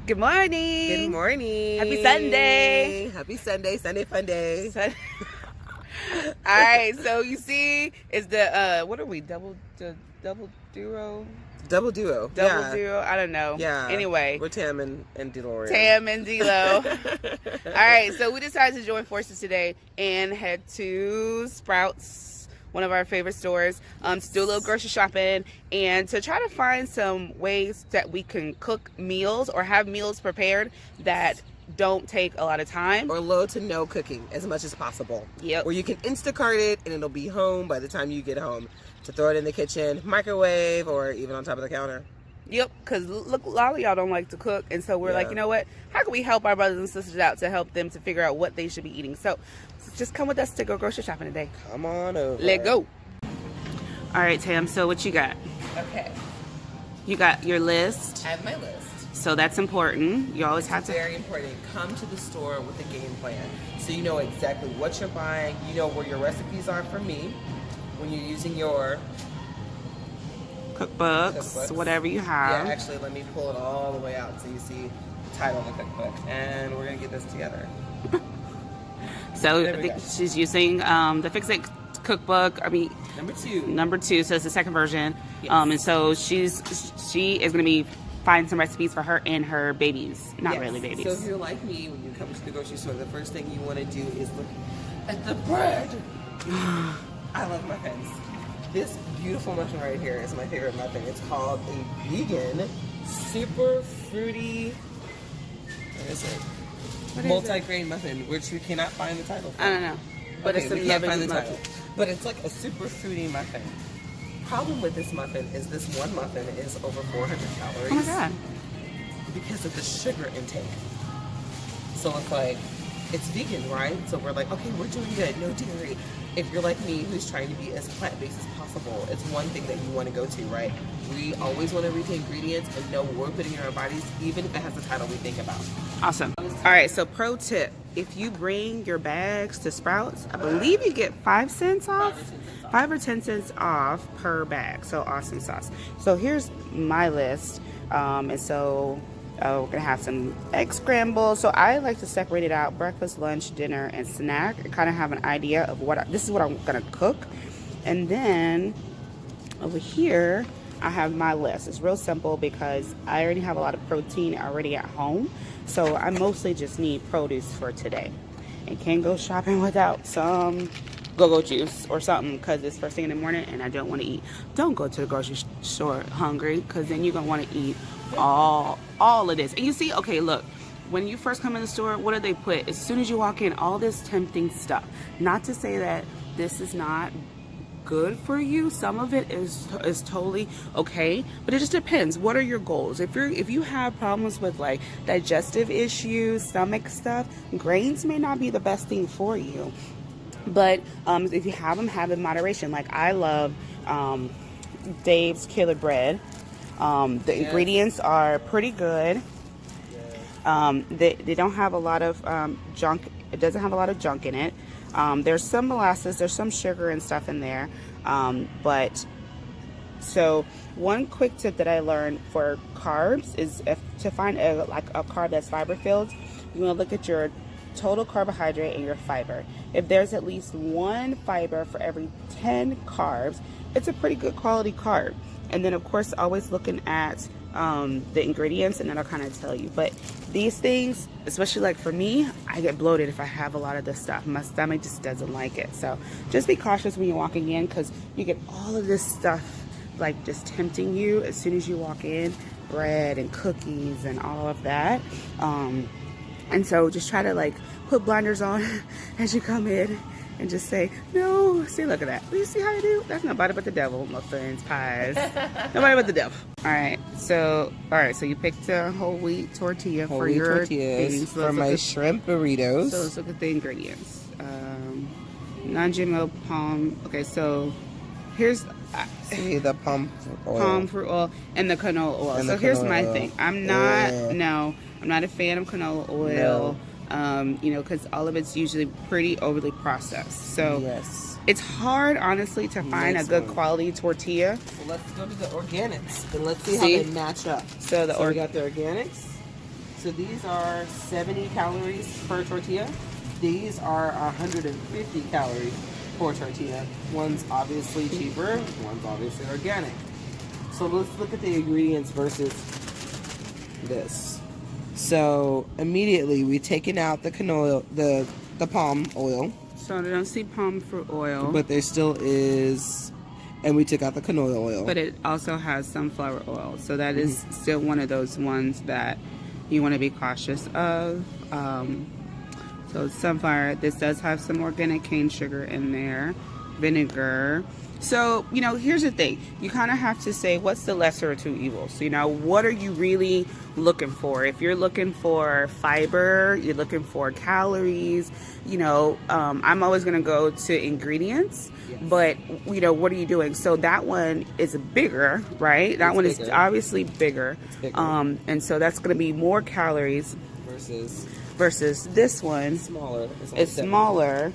Good morning. Good morning. Happy Sunday. Happy Sunday. Sunday fun day. All right, so you see, it's the what are we? Double duo? Double duo. Double duo? I don't know. Yeah. Anyway, we're Tam and DeLorean. Tam and D-Lo. All right, so we decided to join forces today and head to Sprouts, one of our favorite stores, to do a little grocery shopping and to try to find some ways that we can cook meals or have meals prepared that don't take a lot of time. Or low to no cooking as much as possible. Yep. Where you can Instacart it and it'll be home by the time you get home to throw it in the kitchen, microwave, or even on top of the counter. Yep, because look, a lot of y'all don't like to cook, and so we're like, you know what? How can we help our brothers and sisters out to help them to figure out what they should be eating? So just come with us to go grocery shopping today. Come on over. Let's go. All right, Tam, so what you got? Okay. You got your list. I have my list. So that's important. You always have to. Very important. Come to the store with a game plan. So you know exactly what you're buying. You know where your recipes are for me. When you're using your cookbooks, whatever you have. Yeah, actually, let me pull it all the way out so you see the title of the cookbook. And we're going to get this together. So she's using the Fix It cookbook. I mean, number two. So it's the second version. Yes. And so she is going to be find some recipes for her and her babies. Not really babies. So if you're like me, when you come to the grocery store, the first thing you want to do is look at the bread. I love muffins. This beautiful muffin right here is my favorite muffin. It's called a vegan, super fruity, what is it? Multi-grain muffin, which we cannot find the title for. I don't know. But okay, it's we can't find the title. But it's like a super fruity muffin. Problem with this muffin is this one muffin is over 400 calories. Oh my God. Because of the sugar intake. So it's like, it's vegan, right? So we're like, okay, we're doing good, no dairy. If you're like me, who's trying to be as plant-based as possible, it's one thing that you want to go to, right? We always want to read the ingredients and know what we're putting in our bodies, even if it has a title we think about. Awesome. All right, so pro tip. If you bring your bags to Sprouts, I believe you get 5 cents off. 5 or 10 cents off per bag. So awesome sauce. So here's my list. And so we're gonna have some egg scrambles. So I like to separate it out: breakfast, lunch, dinner, and snack. And kind of have an idea of this is what I'm gonna cook. And then over here, I have my list. It's real simple because I already have a lot of protein already at home. So I mostly just need produce for today. And can't go shopping without some go-go juice or something because it's first thing in the morning and I don't want to eat. Don't go to the grocery store hungry because then you're going to want to eat all of this. And you see, okay, look, when you first come in the store, what do they put? As soon as you walk in, all this tempting stuff. Not to say that this is not good for you. Some of it is totally okay, but it just depends. What are your goals? If you have problems with like digestive issues, stomach stuff, grains may not be the best thing for you. But if you have them, have in moderation. Like I love Dave's Killer Bread. The ingredients are pretty good. They don't have a lot of junk. It doesn't have a lot of junk in it. There's some molasses, there's some sugar and stuff in there. But so one quick tip that I learned for carbs is to find a carb that's fiber filled, you want to look at your total carbohydrate and your fiber. If there's at least one fiber for every 10 carbs, it's a pretty good quality carb. And then of course always looking at the ingredients, and that'll kind of tell you. But these things, especially like for me, I get bloated if I have a lot of this stuff. My stomach just doesn't like it. So just be cautious when you're walking in because you get all of this stuff like just tempting you as soon as you walk in, bread and cookies and all of that. And so just try to like put blinders on as you come in and just say, no, see, look at that. You see how I do? That's nobody but the devil. Muffins, pies, nobody but the devil. All right, so you picked a whole wheat tortilla for your tortillas things. for my shrimp burritos. So let's look at the ingredients. Non-GMO palm. Okay, so here's see the palm fruit oil and the canola oil. And so here's my thing. I'm not a fan of canola oil. No. You know, because all of it's usually pretty overly processed. So yes, it's hard, honestly, to find a good quality tortilla. Well, let's go to the organics and let's see how they match up. So we got the organics. So these are 70 calories per tortilla. These are 150 calories per tortilla. One's obviously cheaper, one's obviously organic. So let's look at the ingredients versus this. So immediately we've taken out the canola, the palm oil. So I don't see palm fruit oil. But there still is, and we took out the canola oil. But it also has sunflower oil. So that is still one of those ones that you want to be cautious of. So sunflower, this does have some organic cane sugar in there, vinegar. So, you know, here's the thing. You kind of have to say, what's the lesser of two evils? So, you know, what are you really looking for? If you're looking for fiber, you're looking for calories, you know, I'm always going to go to ingredients. Yes. But, you know, what are you doing? So that one is bigger, right? That one is obviously bigger. And so that's going to be more calories versus this one. Smaller. It's smaller.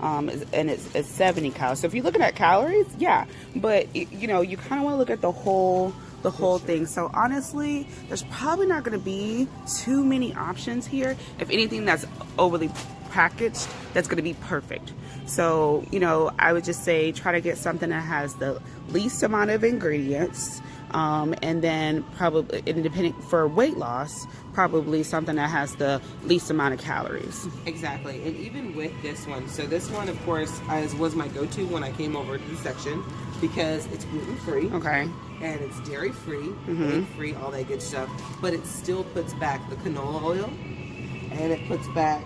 And it's 70 calories. So if you're looking at calories, yeah, but you know, you kind of want to look at the whole thing. So honestly, there's probably not going to be too many options here. If anything, that's overly packaged, that's going to be perfect. So, you know, I would just say try to get something that has the least amount of ingredients, and then probably, independent for weight loss, probably something that has the least amount of calories. Exactly. And even with this one, so this one, of course, was my go-to when I came over to the section because it's gluten-free. Okay. And it's dairy-free, egg-free, all that good stuff. But it still puts back the canola oil, and it puts back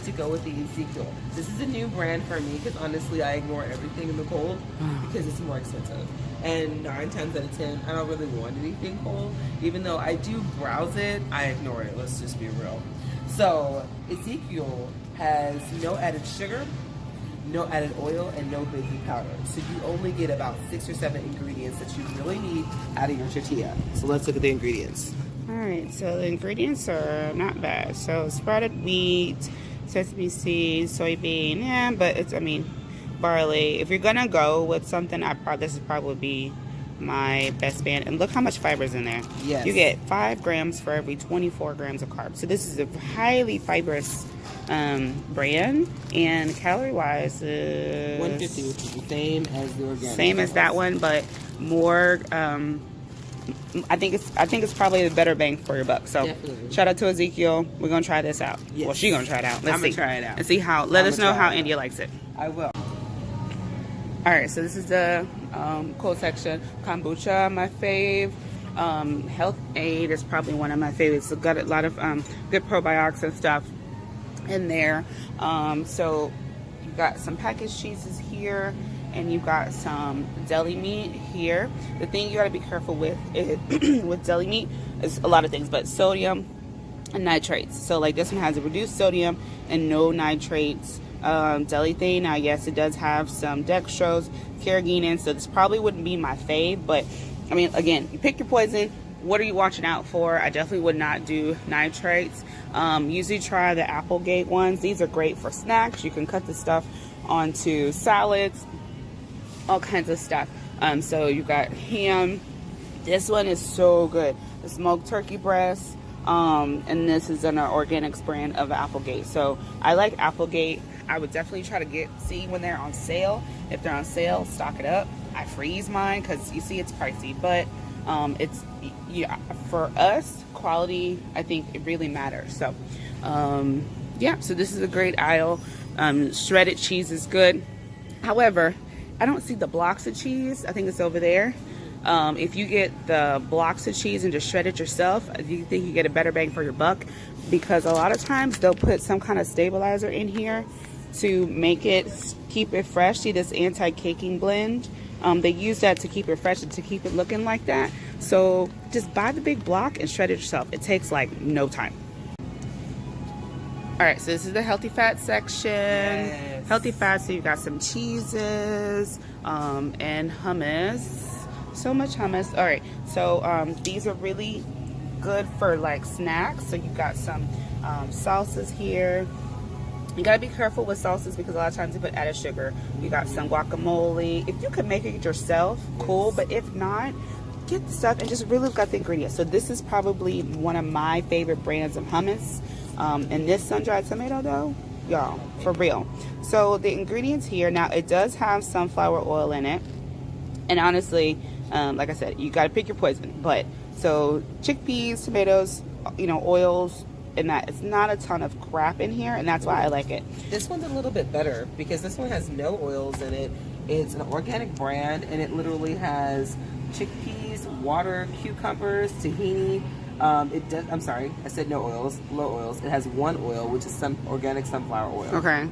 to go with the Ezekiel. This is a new brand for me because honestly I ignore everything in the cold because it's more expensive. And 9 times out of 10, I don't really want anything cold. Even though I do browse it, I ignore it. Let's just be real. So Ezekiel has no added sugar, no added oil, and no baking powder. So you only get about 6 or 7 ingredients that you really need out of your tortilla. So let's look at the ingredients. All right, so the ingredients are not bad. So sprouted wheat, sesame seeds, soybean, yeah, but it's, I mean, barley. If you're gonna go with something, this would probably be my best band. And look how much fiber is in there. Yes. You get 5 grams for every 24 grams of carbs. So this is a highly fibrous brand, and calorie-wise is 150, which is the same as the organic. Same as that one, but more. I think it's probably the better bang for your buck. So definitely. Shout out to Ezekiel. We're gonna try this out. Yes. Well, she's gonna try it out. I'm gonna try it out and see how. Let us know how India likes it. I will. All right, so this is the cold section. Kombucha, my fave. Health Aid is probably one of my favorites. It's got a lot of good probiotics and stuff in there. So you've got some packaged cheeses here, and you've got some deli meat here. The thing you got to be careful with with deli meat is a lot of things, but sodium and nitrates. So like this one has a reduced sodium and no nitrates. Deli thing, now yes, it does have some dextrose, carrageenan, so this probably wouldn't be my fave, but I mean, again, you pick your poison. What are you watching out for? I definitely would not do nitrates. Usually try the Applegate ones. These are great for snacks. You can cut the stuff onto salads, all kinds of stuff. So you got ham. This one is so good. The smoked turkey breast. And this is an organics brand of Applegate. So I like Applegate. I would definitely try to see when they're on sale. If they're on sale, stock it up. I freeze mine because you see it's pricey, but it's, yeah, for us, quality, I think it really matters. So yeah, so this is a great aisle. Shredded cheese is good. However, I don't see the blocks of cheese. I think it's over there. If you get the blocks of cheese and just shred it yourself, you think you get a better bang for your buck, because a lot of times they'll put some kind of stabilizer in here to make it, keep it fresh. See this anti-caking blend? They use that to keep it fresh and to keep it looking like that. So just buy the big block and shred it yourself. It takes like no time. All right, so this is the healthy fat section. Yes. Healthy fat, so you've got some cheeses and hummus. So much hummus. All right, so these are really good for like snacks. So you've got some salsas here. You gotta be careful with salsas because a lot of times they put added sugar. You got some guacamole. If you can make it yourself, cool. But if not, get the stuff and just really look at the ingredients. So this is probably one of my favorite brands of hummus. And this sun-dried tomato though, y'all, for real. So the ingredients here, now it does have sunflower oil in it. And honestly, like I said, you got to pick your poison. But so chickpeas, tomatoes, you know, oils, and that it's not a ton of crap in here, and that's why I like it. This one's a little bit better because this one has no oils in it. It's an organic brand, and it literally has chickpeas, water, cucumbers, tahini. It does. I'm sorry, I said no oils, low oils. It has one oil, which is some organic sunflower oil. Okay.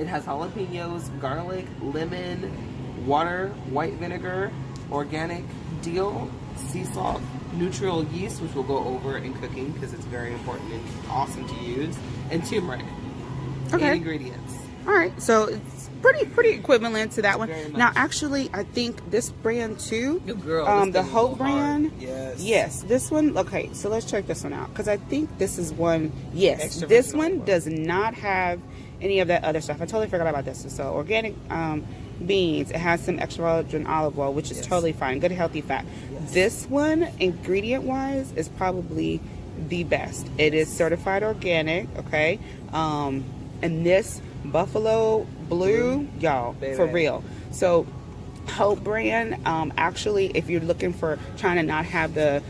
It has jalapenos, garlic, lemon, water, white vinegar, organic dill, sea salt, neutral yeast, which we'll go over in cooking because it's very important and awesome to use, and turmeric. Okay. 8 ingredients. All right, so it's pretty equivalent to that one. Very much. Now, actually, I think this brand too, Good girl. the Hope brand. Yes. This one. Okay, so let's check this one out because I think this is one. Yes, Extra this virgin one olive oil. does not have any of that other stuff. I totally forgot about this. So organic beans. It has some extra virgin olive oil, which is totally fine. Good healthy fat. Yes. This one, ingredient wise, is probably the best. It is certified organic. Okay, and this Buffalo Blue, y'all, for real. So Hope brand, actually, if you're looking for trying to not have the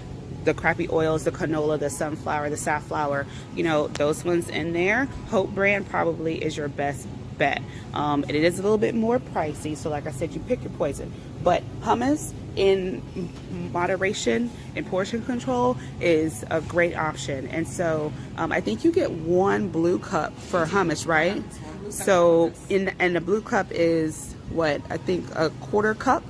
crappy oils, the canola, the sunflower, the safflower, you know, those ones in there, Hope brand probably is your best bet. It is a little bit more pricey, so like I said, you pick your poison. But hummus in moderation and portion control is a great option. And so I think you get 1 blue cup for hummus, right? So and the blue cup is what, I think a 1/4 cup.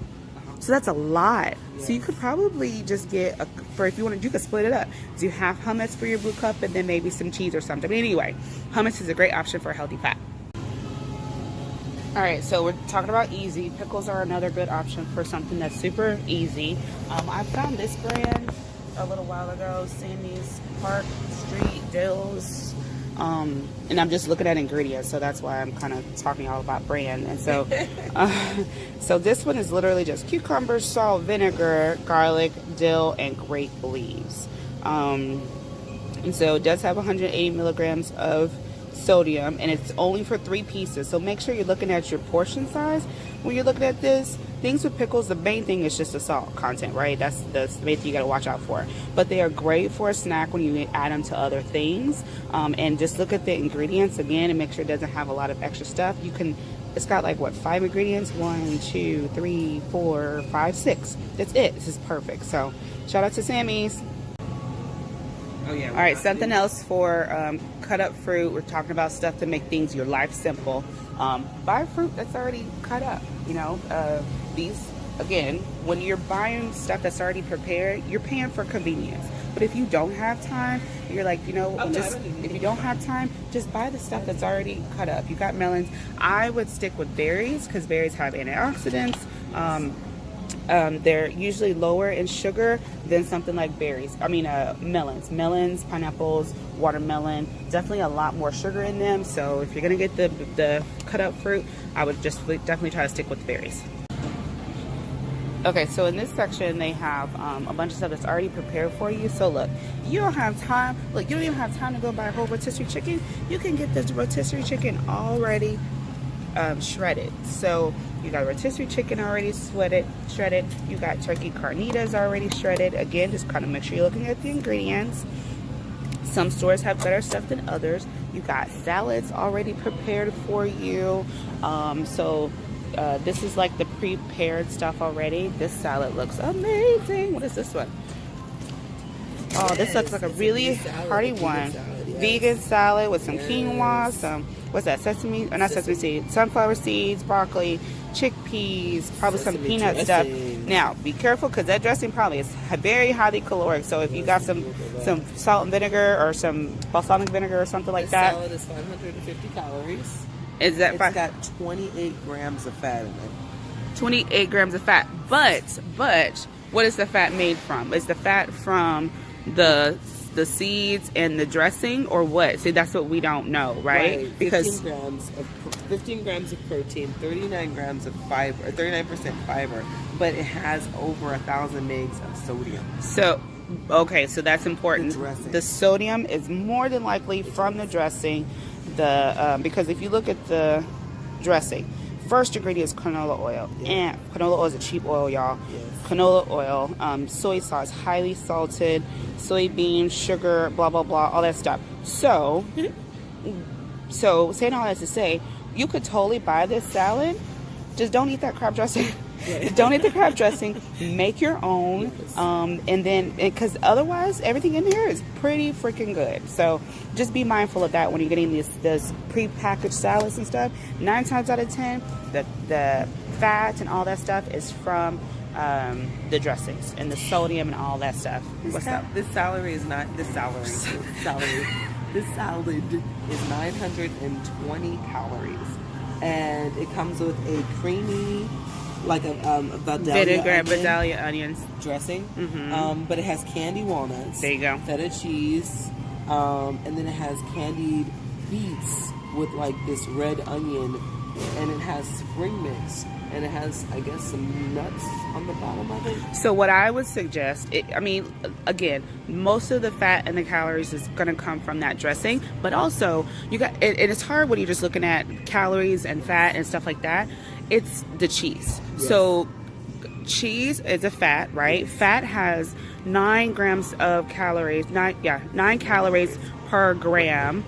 So that's a lot. So you could probably just get if you wanted, you could split it up. Do half hummus for your blue cup and then maybe some cheese or something. But anyway, hummus is a great option for a healthy fat. All right, so we're talking about easy. Pickles are another good option for something that's super easy. I found this brand a little while ago, Sammy's Park Street Dills. And I'm just looking at ingredients, so that's why I'm kind of talking all about brand. And so, so this one is literally just cucumbers, salt, vinegar, garlic, dill, and grape leaves. And so it does have 180 milligrams of sodium, and it's only for 3 pieces. So make sure you're looking at your portion size when you're looking at this. Things with pickles, the main thing is just the salt content, right? That's the main thing you got to watch out for. But they are great for a snack when you add them to other things. And just look at the ingredients again and make sure it doesn't have a lot of extra stuff. You can, it's got like what, 5 ingredients? 1, 2, 3, 4, 5, 6. That's it. This is perfect. So shout out to Sammy's. Oh yeah. All right, something else for cut up fruit. We're talking about stuff to make things your life simple. Buy fruit that's already cut up. You know, these, again, when you're buying stuff that's already prepared, you're paying for convenience. But if you don't have time, you're like, you know, if you don't have time, just buy the stuff that's already cut up. You got melons. I would stick with berries because berries have antioxidants. They're usually lower in sugar than something like berries. I mean, melons, pineapples, watermelon, definitely a lot more sugar in them. So if you're gonna get the cut up fruit, I would just definitely try to stick with berries. Okay, so in this section they have a bunch of stuff that's already prepared for you. So look, you don't have time. Look, you don't even have time to go buy a whole rotisserie chicken. You can get this rotisserie chicken already shredded. So you got rotisserie chicken already shredded. You got turkey carnitas already shredded. Again, just kind of make sure you're looking at the ingredients. Some stores have better stuff than others. You got salads already prepared for you. This is like the prepared stuff already. This salad looks amazing. What is this one? Oh, this looks like a really hearty one. Vegan salad with some quinoa, some, what's that, sesame, or not sesame seeds, sunflower seeds, broccoli, chickpeas, probably some peanut stuff. Now, be careful because that dressing probably is very highly caloric. So if you got some salt and vinegar or some balsamic vinegar or something like that. Salad is 550 calories. Is that It's got 28 grams of fat in it. 28 grams of fat. But what is the fat made from? Is the fat from the the seeds and the dressing, or what? See, that's what we don't know, right? Because 15 grams of protein, 39 grams of fiber, or 39% fiber, but it has over 1,000 mgs of sodium. so, okay, so that's important. The dressing. The sodium is more than likely from the dressing. Because if you look at the dressing, first ingredient is canola oil, and canola oil is a cheap oil, y'all. Yes. Canola oil, soy sauce, highly salted, soybean, sugar, blah blah blah, all that stuff. So saying all that to say, you could totally buy this salad. Just don't eat that crab dressing. Don't eat the crab dressing. Make your own, and then because otherwise everything in here is pretty freaking good. So just be mindful of that when you're getting this pre-packaged salads and stuff. 9 times out of 10, the fat and all that stuff is from the dressings and the sodium and all that stuff. What's up? This salad is 920 calories, and it comes with a creamy, like a Vidalia onions dressing, Mm-hmm. but it has candy walnuts. There you go. Feta cheese, and then it has candied beets with like this red onion, and it has spring mix, and it has, I guess, some nuts on the bottom of it. So what I would suggest, again, most of the fat and the calories is going to come from that dressing, but also you got, and it's hard when you're just looking at calories and fat and stuff like that. It's the cheese. Yes. So cheese is a fat, right? Fat has 9 grams of calories, 9 calories per gram,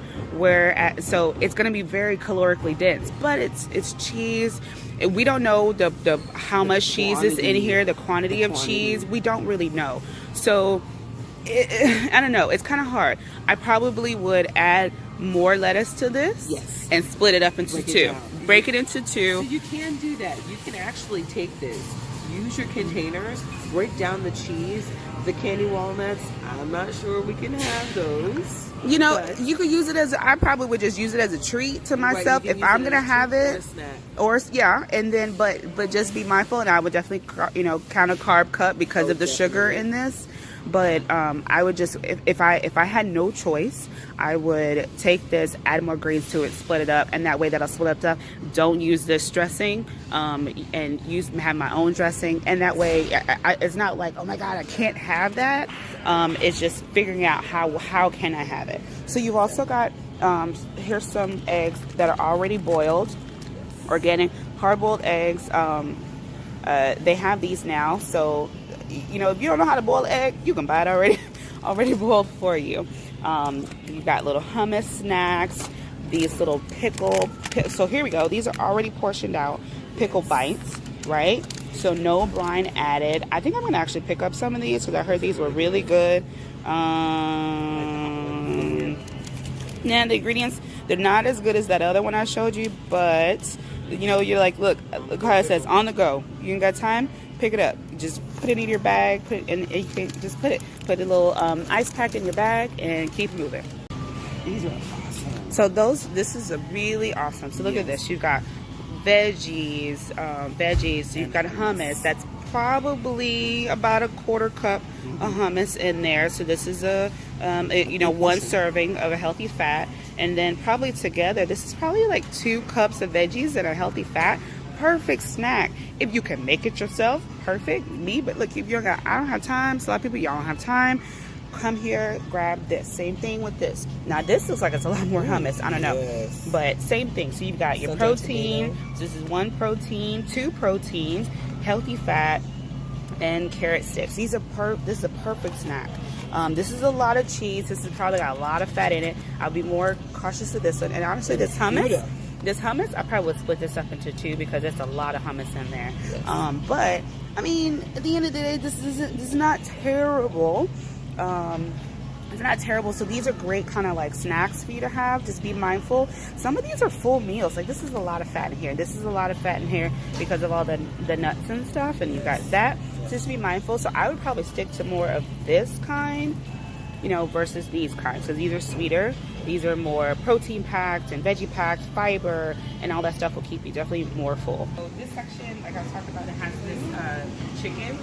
so it's going to be very calorically dense, but it's cheese. We don't know the how much cheese is in here, the quantity of cheese. We don't really know. So I don't know. It's kind of hard. I probably would add more lettuce to this, and split it up into two. Break it into two. So you can do that. You can actually take this, use your containers, break down the cheese, the candy walnuts. I'm not sure we can have those. You know, you could use it I probably would just use it as a treat to myself if I'm gonna have it, and then but just be mindful, and I would definitely count a carb cut because of the sugar in this. But I would just, if I had no choice, I would take this, add more greens to it, split it up, and that way that'll split up stuff. Don't use this dressing, and have my own dressing, and that way it's not like, oh my god, I can't have that. It's just figuring out how can I have it. So you've also got here's some eggs that are already boiled, organic hard-boiled eggs. They have these now, so if you don't know how to boil an egg, you can buy it already boiled for you. You got little hummus snacks, these little so here we go. These are already portioned out pickle bites, right? So no brine added. I think I'm gonna actually pick up some of these because I heard these were really good. Yeah, the ingredients, they're not as good as that other one I showed you, but you're like, look how it says on the go. You ain't got time? Pick it up. Just put it in your bag, and you can just put a little ice pack in your bag and keep moving. These are awesome. So this is a really awesome. So look at this. You've got veggies. So you've got hummus. That's probably about a quarter cup of hummus in there. So this is one serving of a healthy fat, and then probably together this is probably like 2 cups of veggies and a healthy fat. Perfect snack if you can make it yourself. Perfect. But look, if I don't have time. So a lot of people, y'all don't have time. Come here, grab this. Same thing with this. Now this looks like it's a lot more hummus. I don't know, but same thing. So you've got your protein. So this is 1 protein, 2 proteins, healthy fat, and carrot sticks. This is a perfect snack. This is a lot of cheese. This has probably got a lot of fat in it. I'll be more cautious of this one. And honestly, this hummus, I probably would split this up into 2 because there's a lot of hummus in there. But I mean, at the end of the day, this is not terrible. It's not terrible. So these are great kind of like snacks for you to have. Just be mindful. Some of these are full meals. Like this is a lot of fat in here. This is a lot of fat in here because of all the nuts and stuff. And you got that. Just be mindful. So I would probably stick to more of this kind, versus these kinds. So these are sweeter. These are more protein packed and veggie packed, fiber, and all that stuff will keep you definitely more full. So this section, like I was talking about, it has this chicken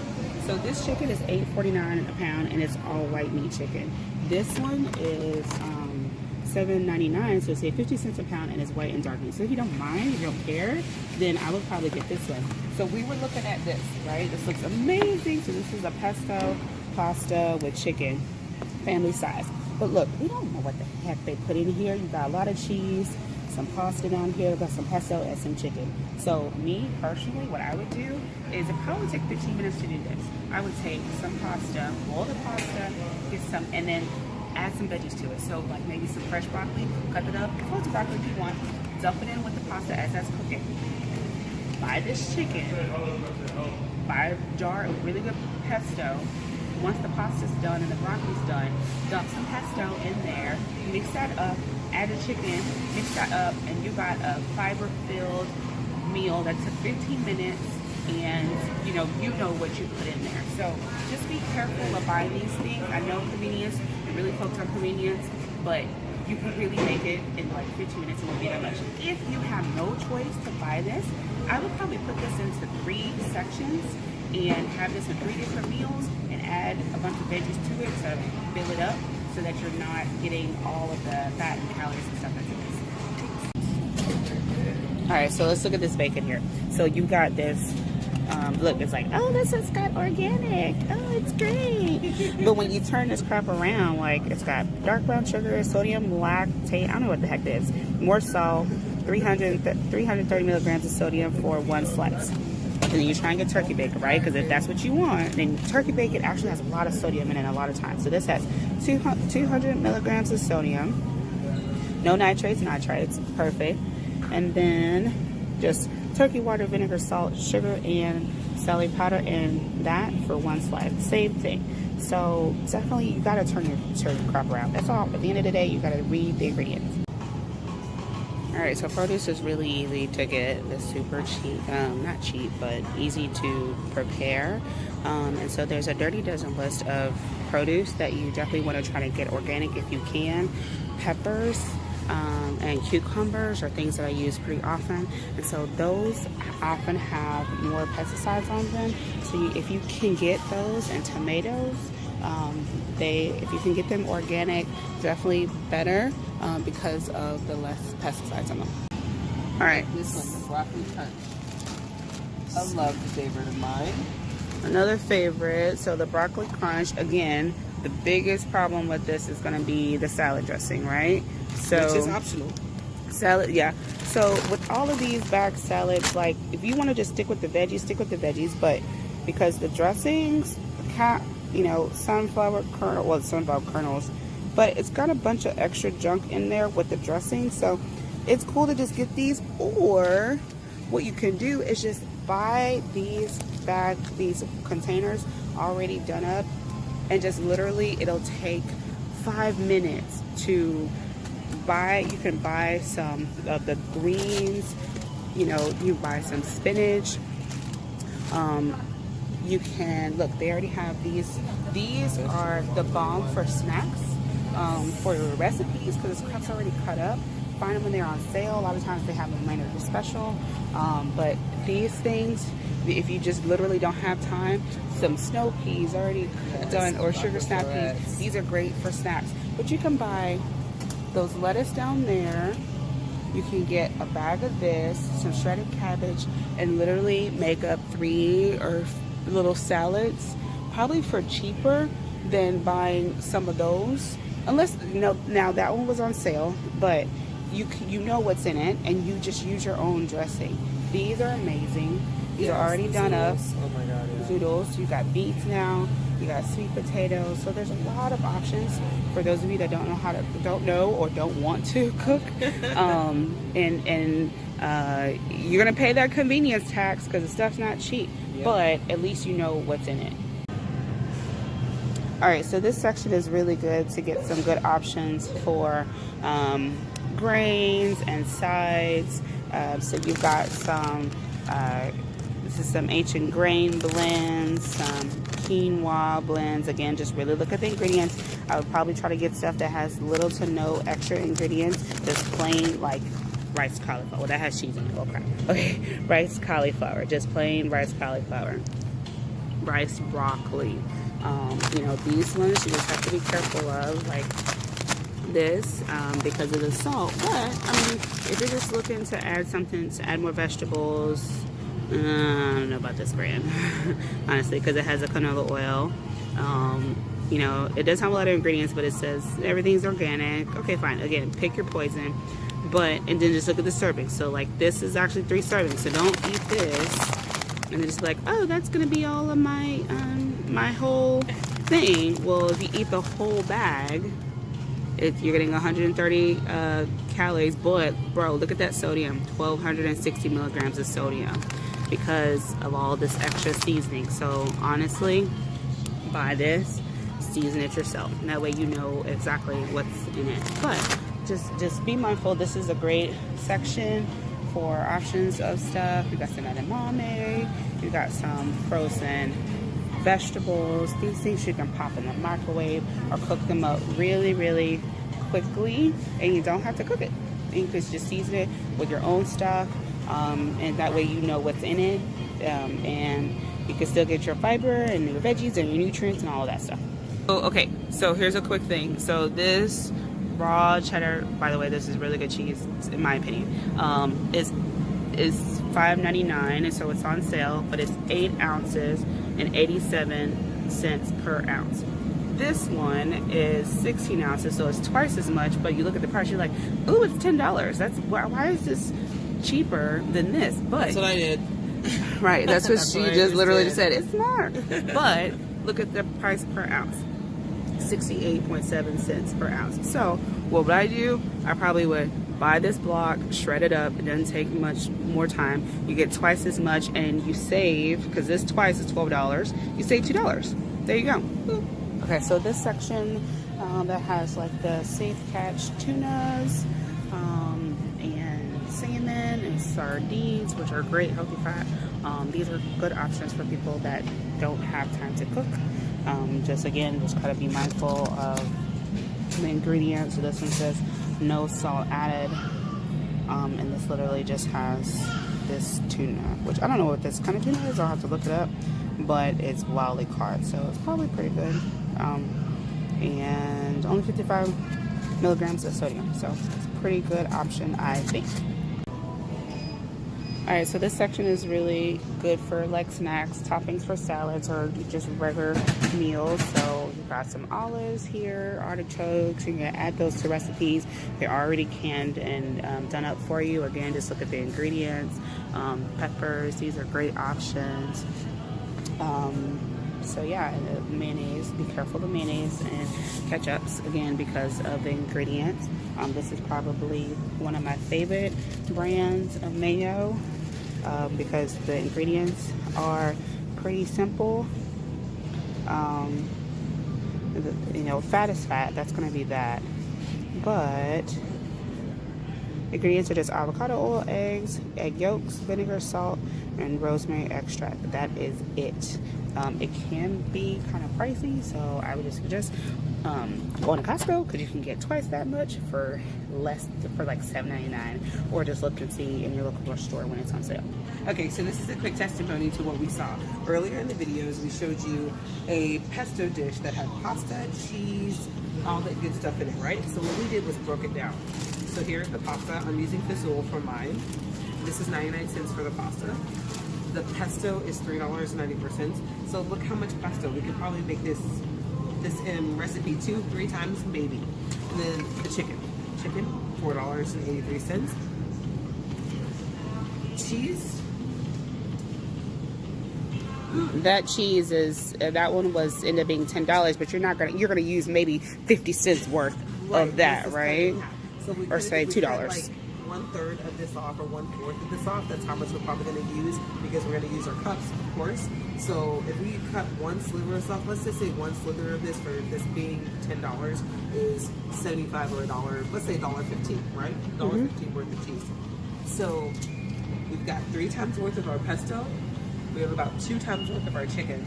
So this chicken is $8.49 a pound, and it's all white meat chicken. This one is $7.99, so say 50 cents a pound, and it's white and dark meat. So if you don't mind, if you don't care, then I would probably get this one. So we were looking at this, right? This looks amazing. So this is a pesto pasta with chicken, family size. But look, we don't know what the heck they put in here. You got a lot of cheese, some pasta down here, got some pesto and some chicken. So me personally, what I would do is it probably take 15 minutes to do this. I would take some pasta, boil the pasta, get some, and then add some veggies to it. So like maybe some fresh broccoli, cut it up, fold the broccoli if you want, dump it in with the pasta as that's cooking. Buy this chicken, buy a jar of really good pesto. Once the pasta's done and the broccoli's done, dump some pesto in there, mix that up, add the chicken, mix that up, and you got a fiber-filled meal that took 15 minutes, and you know what you put in there. So just be careful of buying these things. I know convenience, you really focus on convenience, but you can really make it in like 15 minutes. It won't be that much. If you have no choice to buy this, I would probably put this into 3 sections and have this in 3 different meals and add a bunch of veggies to it to fill it up so that you're not getting all of the fat and calories and stuff into this. All right, so let's look at this bacon here. So you got this, look, it's like, oh, this has got organic. Oh, it's great. But when you turn this crap around, like it's got dark brown sugar, sodium lactate, I don't know what the heck this is, more salt, 330 milligrams of sodium for 1 slice. And then you try and get turkey bacon, right? Because if that's what you want, then turkey bacon actually has a lot of sodium in it a lot of times. So this has 200 milligrams of sodium, no nitrates, perfect. And then just turkey water, vinegar, salt, sugar, and celery powder, and that for 1 slice. Same thing. So definitely you gotta turn your crop around. That's all. At the end of the day, you gotta read the ingredients. All right, so produce is really easy to get. It's super cheap, not cheap, but easy to prepare. And so there's a dirty dozen list of produce that you definitely want to try to get organic if you can. Peppers and cucumbers are things that I use pretty often. And so those often have more pesticides on them. So if you can get those, and tomatoes, if you can get them organic, definitely better because of the less pesticides on them. All right, this one, the broccoli crunch. I love the favorite of mine. Another favorite, so the broccoli crunch. Again, the biggest problem with this is going to be the salad dressing, right? So which is optional. Salad, yeah. So with all of these bag salads, like if you want to just stick with the veggies, stick with the veggies. But because the dressings, sunflower kernels, but it's got a bunch of extra junk in there with the dressing. So it's cool to just get these, or what you can do is just buy these containers already done up, and just literally it'll take 5 minutes to buy. You can buy some of the greens, you buy some spinach. You can look, they already have these are the bomb for snacks, for your recipes, because this crap's already cut up. Find them when they're on sale. A lot of times they have them later for special. But these things, if you just literally don't have time, some snow peas already done, or sugar snap peas. These are great for snacks. But you can buy those lettuce down there. You can get a bag of this, some shredded cabbage, and literally make up 3 or little salads, probably for cheaper than buying some of those. Unless, now that one was on sale, but you know what's in it, and you just use your own dressing. These are amazing. These are already done up. Oh my god, yeah. Zoodles. You got beets now. You got sweet potatoes. So there's a lot of options for those of you that don't know or don't want to cook. And you're gonna pay that convenience tax because the stuff's not cheap. Yep. But at least you know what's in it. All right, so this section is really good to get some good options for grains and sides. So you've got some, this is some ancient grain blends, some quinoa blends. Again, just really look at the ingredients. I would probably try to get stuff that has little to no extra ingredients, just plain like rice cauliflower. Well, that has cheese in it. Oh crap. Okay, rice cauliflower, just plain rice cauliflower. rice broccoli. You know, these ones you just have to be careful of, like this, because of the salt. But I mean, if you're just looking to add something, to add more vegetables, I don't know about this brand honestly, because it has a canola oil. You know, it does have a lot of ingredients, but it says everything's organic. Okay, fine. Again, pick your poison. But, and then just look at the servings. So like this is actually 3 servings, so don't eat this and then just be like, oh, that's gonna be all of my my whole thing. Well, if you eat the whole bag, you're getting 130 calories. But bro, look at that sodium, 1260 milligrams of sodium, because of all this extra seasoning. So honestly, buy this, season it yourself, and that way you know exactly what's in it. But just be mindful. This is a great section for options of stuff. You got some edamame, you got some frozen vegetables. These things you can pop in the microwave or cook them up really, really quickly, and you don't have to cook it. You can just season it with your own stuff, and that way you know what's in it, and you can still get your fiber and your veggies and your nutrients and all of that stuff. Oh, okay, so here's a quick thing. So this raw cheddar, by the way, this is really good cheese in my opinion, is $5.99, and so it's on sale, but it's 8 ounces and 87 cents per ounce. This one is 16 ounces, so it's twice as much, but you look at the price, you're like, ooh, it's $10. That's why is this cheaper than this? But that's what I did. Right, that's what she just literally just said. It's smart. But look at the price per ounce, 68.7 cents per ounce. So what would I do? I probably would buy this block, shred it up. It doesn't take much more time. You get twice as much, and you save, because this twice is $12, you save $2. There you go. Okay, so this section that has like the safe catch tunas, and salmon and sardines, which are great healthy fat. These are good options for people that don't have time to cook. Just gotta be mindful of the ingredients. So this one says no salt added, and this literally just has this tuna, which I don't know what this kind of tuna is. I'll have to look it up, but it's wildly caught, so it's probably pretty good. And only 55 milligrams of sodium, so it's a pretty good option, I think. Alright, so this section is really good for like snacks, toppings for salads, or just regular meals. So you've got some olives here, artichokes. You can add those to recipes. They're already canned and done up for you. Again, just look at the ingredients. Peppers, these are great options. So yeah, and the mayonnaise, be careful of the mayonnaise and ketchups, again, because of the ingredients. This is probably one of my favorite brands of mayo, because the ingredients are pretty simple. You know, fat is fat, that's going to be that. But ingredients are just avocado oil, eggs, egg yolks, vinegar, salt, and rosemary extract. That is it. It can be kind of pricey, so I would just suggest going to Costco, because you can get twice that much for less, for like $7.99, or just look and see in your local grocery store when it's on sale. Okay, so this is a quick testimony to what we saw. Earlier in the videos, we showed you a pesto dish that had pasta, cheese, all that good stuff in it, right? So what we did was broke it down. So here's the pasta. I'm using Fizzle for mine. This is 99 cents for the pasta. The pesto is $3.90. So look how much pesto. We could probably make this in recipe 2-3 times maybe. And then the chicken, $4.83. Cheese. That cheese is, that one was ended up being $10, but you're gonna use maybe 50 cents worth of that, right? So we or say $2. Like 1/3 of this off, or 1/4 of this off. That's how much we're probably going to use, because we're going to use our cups, of course. So if we cut one sliver of stuff, let's just say one slither of this, for this being $10, is $75 or $1. Let's say $1.15, right? $1.15 worth of cheese. So we've got 3 times worth of our pesto. We have about 2 times worth of our chicken.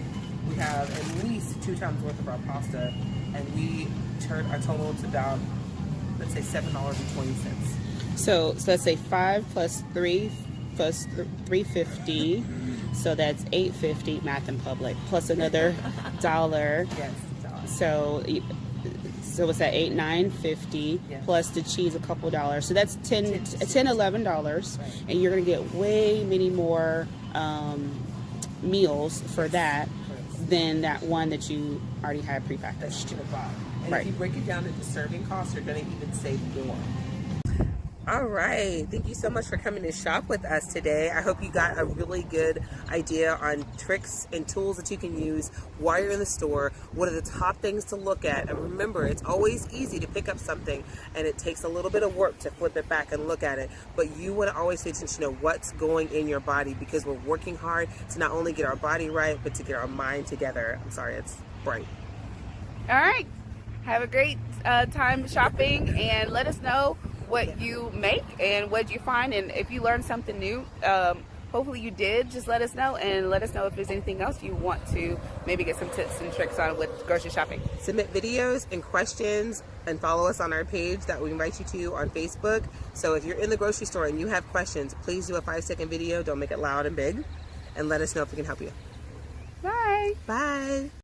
We have at least 2 times worth of our pasta, and we turned our total to about, let's say, $7.20. So let's say 5 plus 3, us $3.50, so that's $8.50 math in public, plus another $1. Yes, $1. So it's at $8, $9.50, Yes. plus the cheese a couple dollars. So that's $10, $11, Right. and you're gonna get way many more meals for that than that one that you already had That you prepackaged. could have bought. And Right. if you break it down into serving costs, you're going to even save more. All right. Thank you so much for coming to shop with us today. I hope you got a really good idea on tricks and tools that you can use while you're in the store. What are the top things to look at? And remember, it's always easy to pick up something and it takes a little bit of work to flip it back and look at it. But you want to always pay attention to what's going in your body, because we're working hard to not only get our body right, but to get our mind together. I'm sorry, it's bright. All right. Have a great time shopping, and let us know what you make and what you find, and if you learned something new. Hopefully you did. Just let us know, and let us know if there's anything else you want to maybe get some tips and tricks on with grocery shopping. Submit videos and questions and follow us on our page that we invite you to on Facebook. So if you're in the grocery store and you have questions, please do a 5-second video. Don't make it loud and big, and let us know if we can help you. Bye. Bye.